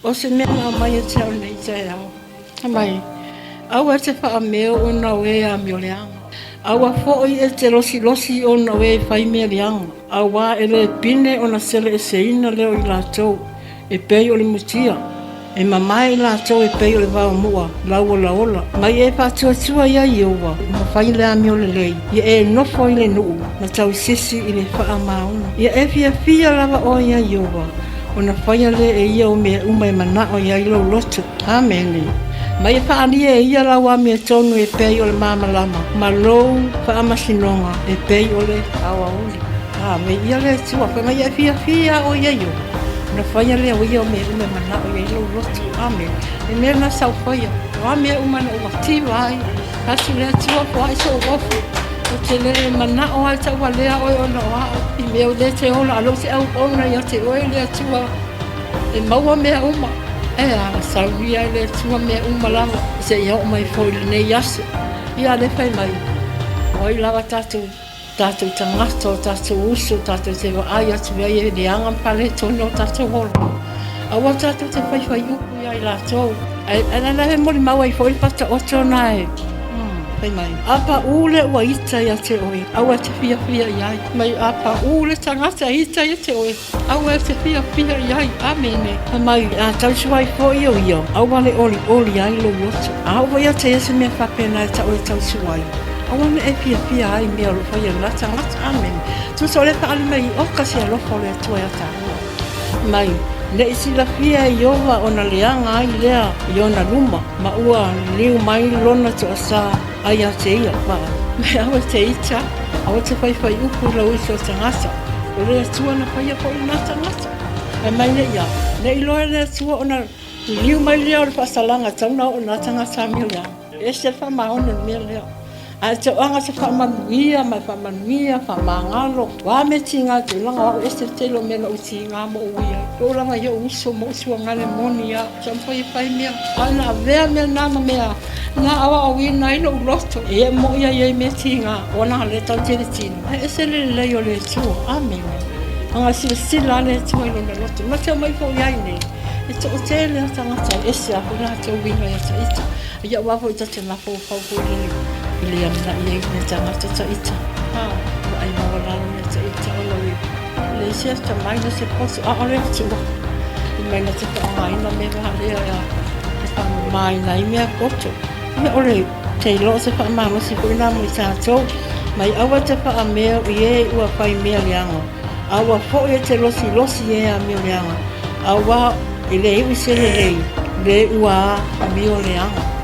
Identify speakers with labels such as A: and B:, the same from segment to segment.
A: O se mea ngā mai e te au nei te au. Mai, au e te wha meo o na we a mio leanga. Au a fōi e te losi o na we whai mea leanga. Au wā e le pine o na sele e se ina leo I lātou. E pei o le mutia. E mamai lātou e pei o le wāo mua. Laola. Mai e pātua ia I owa. Ma whai lea mio le lei. Ia e nofo I le nuu. Ma tau sisi I le wha mauna. Ia e fia lava o ia I owa. O na whaia le e ia o mea umai mana o ia ilo lotu. Amene. Mai e whaalia e ia lawa mea tonu e pei o le mamalama. Ma lou whaamasinonga e pei o le awa uli. Me ia le tua. Mai e fia o ia io. Na whaia le o ia o mea umai mana o ia ilo lotu. Amene. E mea na sau whaia. O a mea umana o wativa ai. Hasu lea tua wha iso o wafu. O te le mana o ai tau lea oi o na wao. I mea o le te hola alo se au ona ia te oe lea tua. E maua mea uma. E a sauria le tua mea uma lava. Se ia o mai fōi le nei asu. Ia le whai mai. Oi lava tātou tangata, tātou uso, tātou te wa ai atu mea e le angampale tono tātou hola. Awa tātou te whai upu ia I lātou. E nana he mori maua I fōi pata oto nai. Mai. Apa ule ua ita ia te oe. Aua te fia iai. Mai apa ule tangata ita ia te oe. Aua te fia iai. Amene. Mai a tausuai fo io. Aua le oli ai lo yoto. Aua ia te ese mea whapena e ta oe tausuai. Aua ne e fia ai mea lo fo ia la tangata. Amene. Tu so le pa ale mai oka si a lofo le tua ia ta. Mai. Le isi la fia I owa o na leanga ai lea I ona luma. Ma ua liu mai lona to asa ai a te ia pa. Me awa te ita. Awa te whai upu la uso tangata. O lea tua na whai a poi na tangata. E mai le ia. Le iloa lea tua o na liu mai lea o le pasalanga tauna o na tangata mea lea. E se whamaona mea lea. A te oanga te whamanuia, mai whamanuia, whamangalo. Wā me tinga te langa wau e se telo mena o tinga mo uia. Tō langa ia uso mo usua ngale moni ia. Sampo I whai mea. Ana vea mea nama mea. Nā awa o wina ino uloto. E mo ia iei me tinga. Ona le tau tere tina. E se le lei o le tua. Amene. Anga sila le tua ilo le loto. Ma te mai fo iai nei. E te o te le tangata. E se ako nā te o wina ia ta ita. Ia wafo ita te nafo whau lele. Ili amna iei ne tangata ta ita. Wa ai mawalalo ne ta ita o lawi. Le sia ta mai na se posu a ore atua. I mai na te whaangaina me ngaha lea ia. E whamai na I mea koto. Ia ore te lo se whaamama si koi nā mui tātou. Mai awa te whaamea I e ua whai mea leanga. Awa fo e te losi e a mea leanga. Awa I le iwi se le lei. Le ua a mea leanga.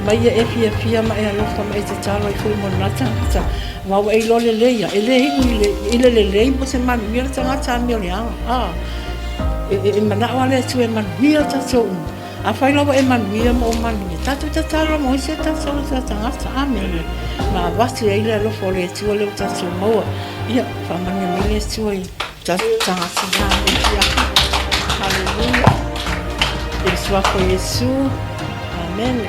A: Mai e fia ma e alofa ma e te talo I fui mo nata. Wawa e lo le leia. E le hiu le lei mo se manu. Mia tangata a mea leanga. E manawa le tu e manuia tatou. A whai lawa e manuia mo o manuia. Tatou te talo mo I se tatou ta tangata. Amene. Ma watu e ile alofa le tua leo tatou maua. Ia, whamania me le tua I tangata nā me fia. Hallelujah. E suako Yesu. Amen.